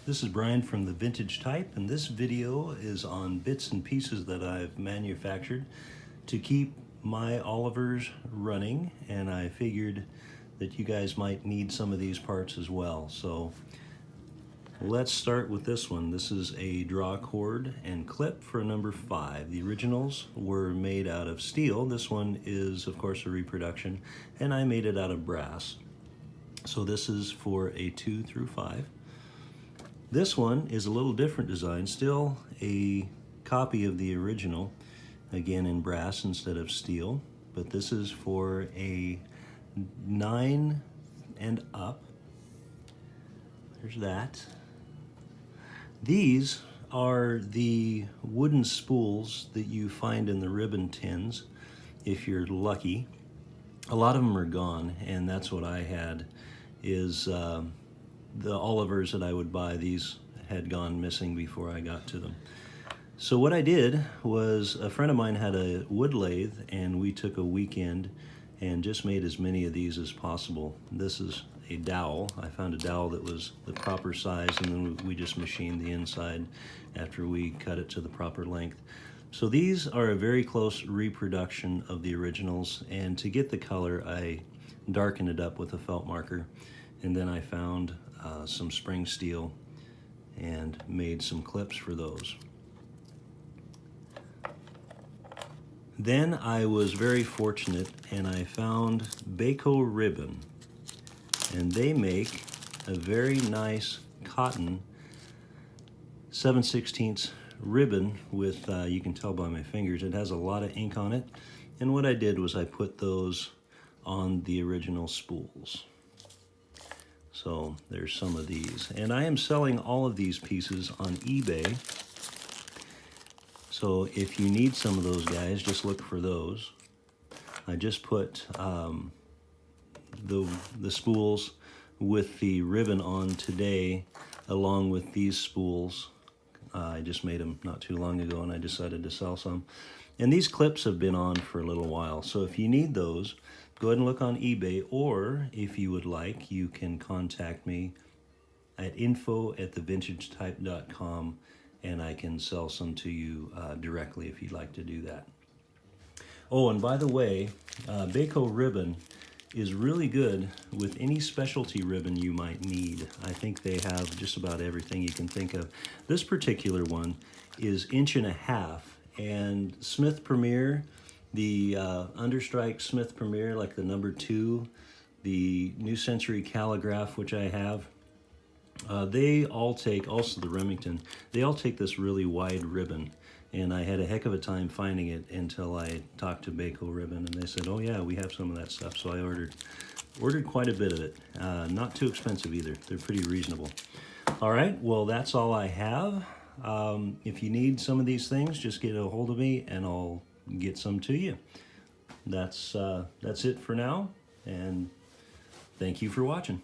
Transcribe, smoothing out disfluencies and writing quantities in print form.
This is Brian from the Vintage Type, and this video is on bits and pieces that I've manufactured to keep my Olivers running, and I figured that you guys might need some of these parts as well. So let's start with this one. This is a draw cord and clip for a number 5. The originals were made out of steel. This one is, of course, a reproduction, and I made it out of brass. So this is for a 2 through 5. This one is a little different design, still a copy of the original, again in brass instead of steel, but this is for a 9 and up. There's that. These are the wooden spools that you find in the ribbon tins if you're lucky. A lot of them are gone, and that's what I had, is the Olivers that I would buy, these had gone missing before I got to them. So what I did was, a friend of mine had a wood lathe, and we took a weekend and just made as many of these as possible. This is a dowel. I found a dowel that was the proper size, and then we just machined the inside after we cut it to the proper length. So these are a very close reproduction of the originals, and to get the color I darkened it up with a felt marker, and then I found some spring steel and made some clips for those. Then I was very fortunate and I found Baco ribbon, and they make a very nice cotton 7/16 ribbon with, you can tell by my fingers, it has a lot of ink on it, and what I did was I put those on the original spools. So there's some of these, and I am selling all of these pieces on eBay. So if you need some of those guys, just look for those. I just put the spools with the ribbon on today, along with these spools. I just made them not too long ago, and I decided to sell some. And these clips have been on for a little while, so if you need those, go ahead and look on eBay, or if you would like, you can contact me at info@thevintagetype.com, and I can sell some to you directly if you'd like to do that. Oh, and by the way, Baco ribbon is really good with any specialty ribbon you might need. I think they have just about everything you can think of. This particular one is 1.5 inches, and Smith Premier, the Understrike Smith Premier, like the number 2, the New Century Calligraph, which I have, they all take, also the Remington, they all take this really wide ribbon, and I had a heck of a time finding it until I talked to Baco ribbon, and they said, oh yeah, we have some of that stuff. So I ordered quite a bit of it. Not too expensive either. They're pretty reasonable. All right, well, that's all I have. If you need some of these things, just get a hold of me and I'll get some to you. That's it for now, and thank you for watching.